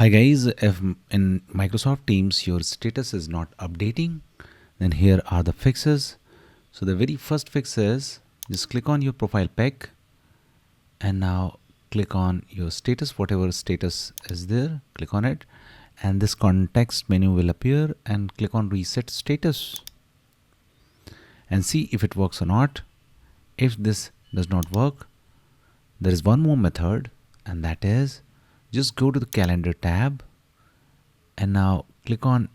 Hi guys, if in Microsoft Teams your status is not updating, then here are the fixes. So the very first fix is just click on your profile pic and now click on your status, whatever status is there, click on it, and this context menu will appear, and click on reset status and see if it works or not. If this does not work, there is one more method, and that is just go to the calendar tab and now click on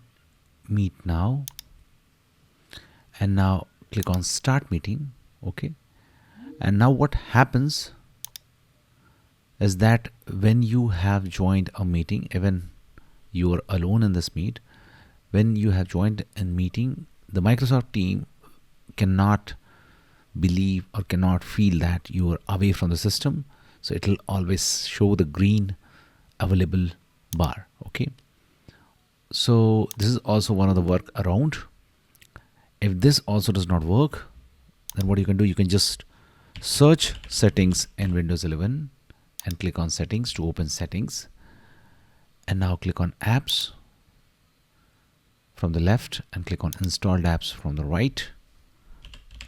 meet now, and now click on start meeting. Okay, and now what happens is that when you have joined a meeting, even you are alone in this meet, when you have joined a meeting, the Microsoft team cannot believe or cannot feel that you are away from the system, so it will always show the green available bar. Okay, so this is also one of the workaround. If this also does not work, then what you can do, you can just search settings in Windows 11 and click on settings to open settings, and now click on apps from the left and click on installed apps from the right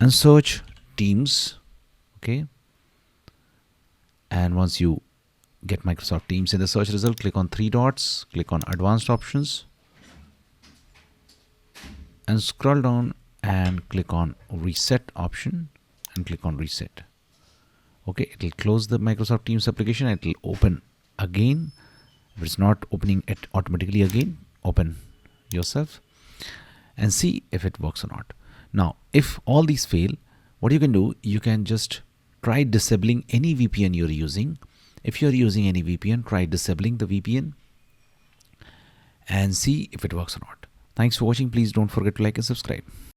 and search Teams. Okay, and once you get Microsoft Teams in the search result, click on three dots, click on advanced options and scroll down and click on reset option and click on reset. Okay, it will close the Microsoft Teams application and it will open again. If it's not opening it automatically again, open yourself and see if it works or not. Now, if all these fail, what you can do, you can just try disabling any VPN you're using. If you're using any VPN, try disabling the VPN and see if it works or not. Thanks for watching. Please don't forget to like and subscribe.